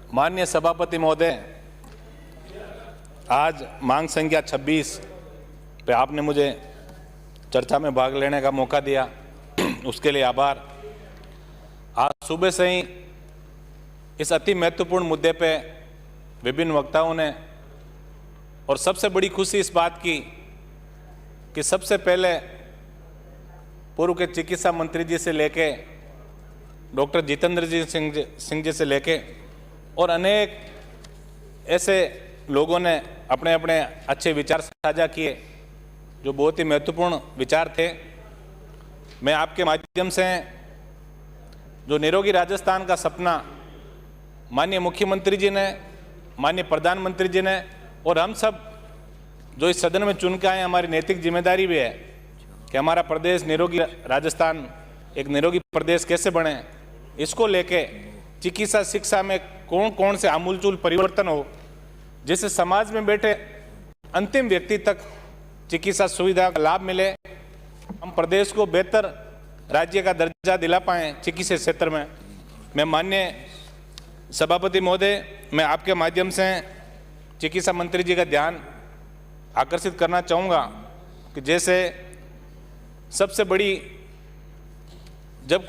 माननीय सभापति महोदय, आज मांग संख्या 26 पे आपने मुझे चर्चा में भाग लेने का मौका दिया, उसके लिए आभार। आज सुबह से ही इस अति महत्वपूर्ण मुद्दे पे विभिन्न वक्ताओं ने, और सबसे बड़ी खुशी इस बात की कि सबसे पहले पूर्व के चिकित्सा मंत्री जी से लेके डॉक्टर जितेंद्र सिंह जी से लेके और अनेक ऐसे लोगों ने अपने अपने अच्छे विचार साझा किए जो बहुत ही महत्वपूर्ण विचार थे। मैं आपके माध्यम से जो निरोगी राजस्थान का सपना माननीय मुख्यमंत्री जी ने, माननीय प्रधानमंत्री जी ने और हम सब जो इस सदन में चुन के आए, हमारी नैतिक जिम्मेदारी भी है कि हमारा प्रदेश निरोगी राजस्थान एक निरोगी प्रदेश कैसे बने, इसको लेके चिकित्सा शिक्षा में कौन कौन से आमूलचूल परिवर्तन हो जिससे समाज में बैठे अंतिम व्यक्ति तक चिकित्सा सुविधा का लाभ मिले, हम प्रदेश को बेहतर राज्य का दर्जा दिला पाएँ चिकित्सा क्षेत्र में। मैं माननीय सभापति महोदय, मैं आपके माध्यम से चिकित्सा मंत्री जी का ध्यान आकर्षित करना चाहूँगा कि जैसे सबसे बड़ी जब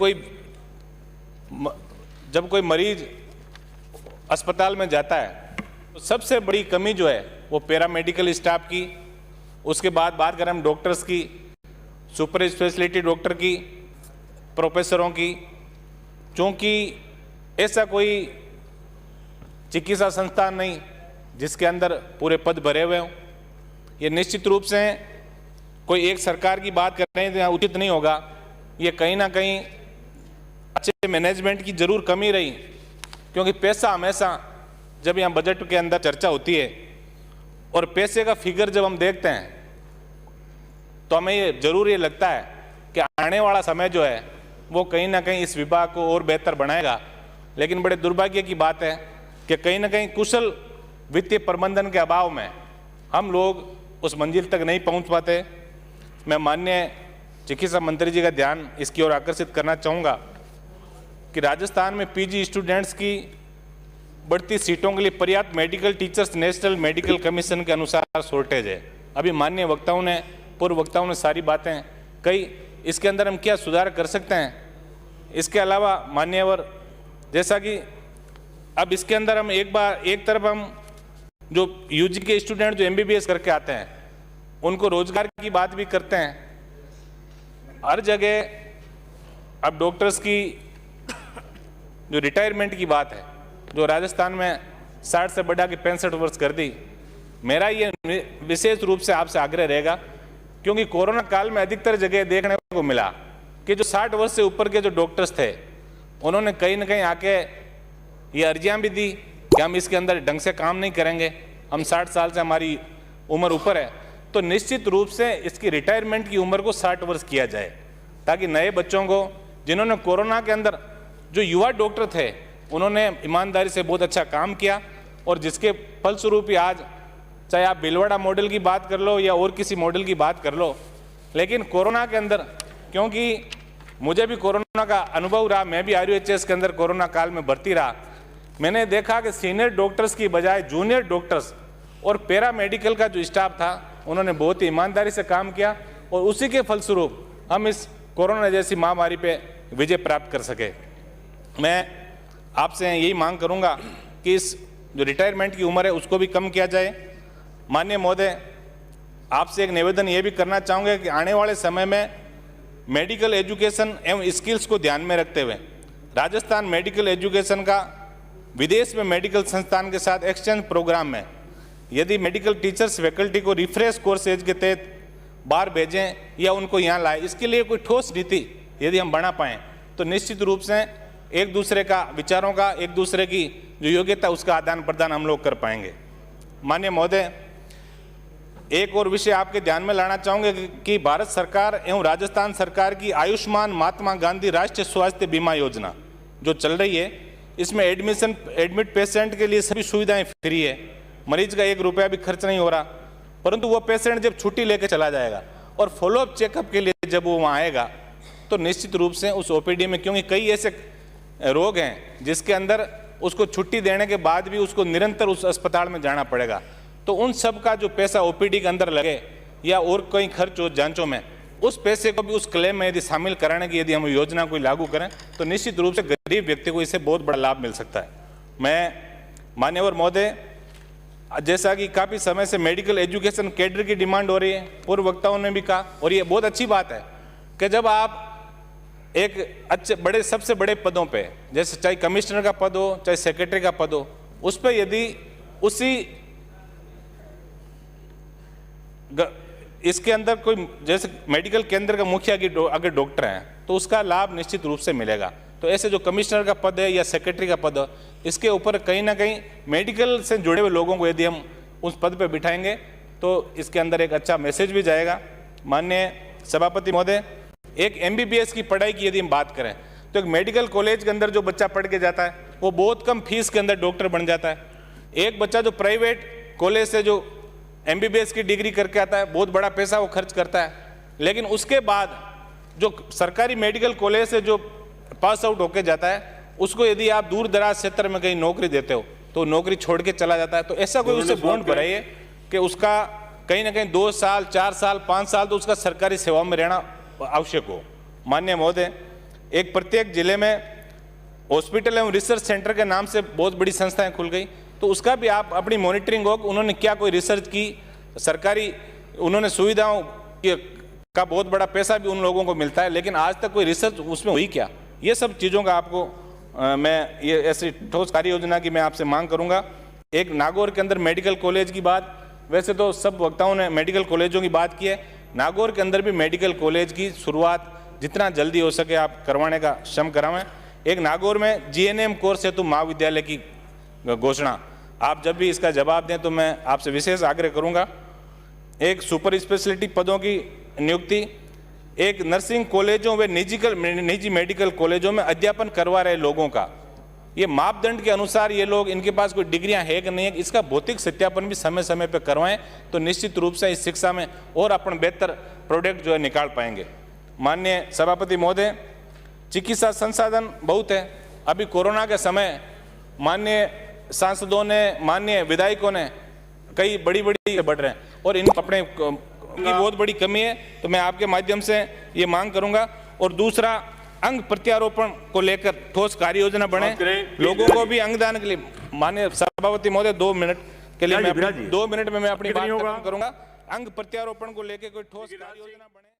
कोई मरीज अस्पताल में जाता है तो सबसे बड़ी कमी जो है वो पैरामेडिकल स्टाफ की, उसके बाद बात करें हम डॉक्टर्स की, सुपर स्पेशलिटी डॉक्टर की, प्रोफेसरों की। क्योंकि ऐसा कोई चिकित्सा संस्थान नहीं जिसके अंदर पूरे पद भरे हुए हों। ये निश्चित रूप से कोई एक सरकार की बात कर रहे हैं तो यहाँ उचित नहीं होगा। ये कहीं ना कहीं अच्छे मैनेजमेंट की जरूर कमी रही, क्योंकि पैसा हमेशा जब यहाँ बजट के अंदर चर्चा होती है और पैसे का फिगर जब हम देखते हैं तो हमें ये जरूर ये लगता है कि आने वाला समय जो है वो कहीं ना कहीं इस विभाग को और बेहतर बनाएगा। लेकिन बड़े दुर्भाग्य की बात है कि कहीं ना कहीं कुशल वित्तीय प्रबंधन के अभाव में हम लोग उस मंजिल तक नहीं पहुंच पाते। मैं माननीय चिकित्सा मंत्री जी का ध्यान इसकी ओर आकर्षित करना चाहूँगा कि राजस्थान में पीजी स्टूडेंट्स की बढ़ती सीटों के लिए पर्याप्त medical teachers national medical commission के अनुसार शॉर्टेज है। अभी माननीय वक्ताओं ने, पूर्व वक्ताओं ने सारी बातें कही, इसके अंदर हम क्या सुधार कर सकते हैं। इसके अलावा मान्यवर, जैसा कि अब इसके अंदर हम एक तरफ हम जो यूजी के स्टूडेंट जो एमबीबीएस करके आते हैं उनको रोजगार की बात भी करते हैं। हर जगह अब डॉक्टर्स की जो रिटायरमेंट की बात है, जो राजस्थान में 60 से बढ़ा के 65 वर्ष कर दी। मेरा ये विशेष रूप से आपसे आग्रह रहेगा, क्योंकि कोरोना काल में अधिकतर जगह देखने को मिला कि जो 60 वर्ष से ऊपर के जो डॉक्टर्स थे उन्होंने कहीं ना कहीं आके ये अर्जियां भी दी कि हम इसके अंदर ढंग से काम नहीं करेंगे, हम 60 साल से हमारी उम्र ऊपर है, तो निश्चित रूप से इसकी रिटायरमेंट की उम्र को 60 वर्ष किया जाए, ताकि नए बच्चों को, जिन्होंने कोरोना के अंदर जो युवा डॉक्टर थे उन्होंने ईमानदारी से बहुत अच्छा काम किया और जिसके फलस्वरूप ही आज चाहे आप भीलवाड़ा मॉडल की बात कर लो या और किसी मॉडल की बात कर लो, लेकिन कोरोना के अंदर, क्योंकि मुझे भी कोरोना का अनुभव रहा, मैं भी RUHS के अंदर कोरोना काल में भर्ती रहा, मैंने देखा कि सीनियर डॉक्टर्स की बजाय जूनियर डॉक्टर्स और पैरामेडिकल का जो स्टाफ था उन्होंने बहुत ही ईमानदारी से काम किया और उसी के फलस्वरूप हम इस कोरोना जैसी महामारी पे विजय प्राप्त कर सके। मैं आपसे यही मांग करूंगा कि इस जो रिटायरमेंट की उम्र है उसको भी कम किया जाए। माननीय महोदय, आपसे एक निवेदन ये भी करना चाहूँगा कि आने वाले समय में मेडिकल एजुकेशन एवं स्किल्स को ध्यान में रखते हुए राजस्थान मेडिकल एजुकेशन का विदेश में मेडिकल संस्थान के साथ एक्सचेंज प्रोग्राम में यदि मेडिकल टीचर्स फैकल्टी को रिफ्रेश कोर्सेज के तहत बाहर भेजें या उनको यहाँ लाए, इसके लिए कोई ठोस नीति यदि हम बना पाएँ तो निश्चित रूप से एक दूसरे का विचारों का, एक दूसरे की जो योग्यता उसका आदान प्रदान हम लोग कर पाएंगे। माननीय महोदय, एक और विषय आपके ध्यान में लाना चाहूँगे कि भारत सरकार एवं राजस्थान सरकार की आयुष्मान महात्मा गांधी राष्ट्रीय स्वास्थ्य बीमा योजना जो चल रही है, इसमें एडमिट पेशेंट के लिए सभी सुविधाएं फ्री है, मरीज का 1 रुपया भी खर्च नहीं हो रहा, परंतु वो पेशेंट जब छुट्टी लेकर चला जाएगा और फॉलोअप चेकअप के लिए जब वो वहाँ आएगा तो निश्चित रूप से उस OPD में, क्योंकि कई ऐसे रोग हैं जिसके अंदर उसको छुट्टी देने के बाद भी उसको निरंतर उस अस्पताल में जाना पड़ेगा। तो उन सब का जो पैसा ओपीडी के अंदर लगे या और कई खर्च हो जांचों में, उस पैसे को भी उस क्लेम में यदि शामिल कराने की यदि हम योजना कोई लागू करें तो निश्चित रूप से गरीब व्यक्ति को इससे बहुत बड़ा लाभ मिल सकता है। मैं मान्यवर महोदय, जैसा कि काफ़ी समय से मेडिकल एजुकेशन कैडर की डिमांड हो रही है, पूर्व वक्ताओं ने भी कहा, और ये बहुत अच्छी बात है कि जब आप एक अच्छे बड़े सबसे बड़े पदों पे, जैसे चाहे कमिश्नर का पद हो चाहे सेक्रेटरी का पद हो, उस पर यदि उसी इसके अंदर कोई जैसे मेडिकल केंद्र का मुखिया की अगर डॉक्टर हैं तो उसका लाभ निश्चित रूप से मिलेगा। तो ऐसे जो कमिश्नर का पद है या सेक्रेटरी का पद है, इसके ऊपर कहीं ना कहीं मेडिकल से जुड़े हुए लोगों को यदि हम उस पद पे बिठाएंगे तो इसके अंदर एक अच्छा मैसेज भी जाएगा। माननीय सभापति महोदय, एक MBBS की पढ़ाई की यदि हम बात करें तो एक मेडिकल कॉलेज के अंदर जो बच्चा पढ़ के जाता है वो बहुत कम फीस के अंदर डॉक्टर बन जाता है। एक बच्चा जो प्राइवेट कॉलेज से जो MBBS की डिग्री करके आता है, बहुत बड़ा पैसा वो खर्च करता है, लेकिन उसके बाद जो सरकारी मेडिकल कॉलेज से जो पास आउट होके जाता है उसको यदि आप दूर दराज क्षेत्र में कहीं नौकरी देते हो तो नौकरी छोड़ के चला जाता है। तो ऐसा कोई उससे बॉन्ड बनाइए कि उसका कहीं ना कहीं 2 साल 4 साल 5 साल तो उसका सरकारी सेवा में रहना आवश्यक हो। माननीय महोदय, एक प्रत्येक जिले में हॉस्पिटल एवं रिसर्च सेंटर के नाम से बहुत बड़ी संस्थाएं खुल गई, तो उसका भी आप अपनी मॉनिटरिंग हो, उन्होंने क्या कोई रिसर्च की, सरकारी उन्होंने सुविधाओं का बहुत बड़ा पैसा भी उन लोगों को मिलता है, लेकिन आज तक कोई रिसर्च उसमें हुई क्या, ये सब चीज़ों का आपको मैं ये ऐसी ठोस कार्य योजना की मैं आपसे मांग करूंगा। एक नागौर के अंदर मेडिकल कॉलेज की बात, वैसे तो सब वक्ताओं ने मेडिकल कॉलेजों की बात की है, नागौर के अंदर भी मेडिकल कॉलेज की शुरुआत जितना जल्दी हो सके आप करवाने का श्रम करावें। एक नागौर में GNM कोर्स हेतु महाविद्यालय की घोषणा, आप जब भी इसका जवाब दें तो मैं आपसे विशेष आग्रह करूंगा। एक सुपर स्पेशलिटी पदों की नियुक्ति, एक नर्सिंग कॉलेजों व निजी मेडिकल कॉलेजों में अध्यापन करवा रहे लोगों का ये मापदंड के अनुसार ये लोग, इनके पास कोई डिग्रियां है कि नहीं है, इसका भौतिक सत्यापन भी समय समय पर करवाएं तो निश्चित रूप से इस शिक्षा में और अपन बेहतर प्रोडक्ट जो है निकाल पाएंगे। माननीय सभापति महोदय, चिकित्सा संसाधन बहुत है। अभी कोरोना के समय माननीय सांसदों ने, माननीय विधायकों ने कई बड़ी बढ़ रहे हैं और इन अपने की बहुत बड़ी कमी है, तो मैं आपके माध्यम से ये मांग करूंगा। और दूसरा, अंग प्रत्यारोपण को लेकर ठोस कार्य योजना बने, लोगों को भी अंगदान के लिए। माननीय सभापति महोदय, 2 मिनट के लिए मैं 2 मिनट में मैं अपनी बात खत्म करूंगा। अंग प्रत्यारोपण को लेकर कोई ठोस कार्य योजना बने।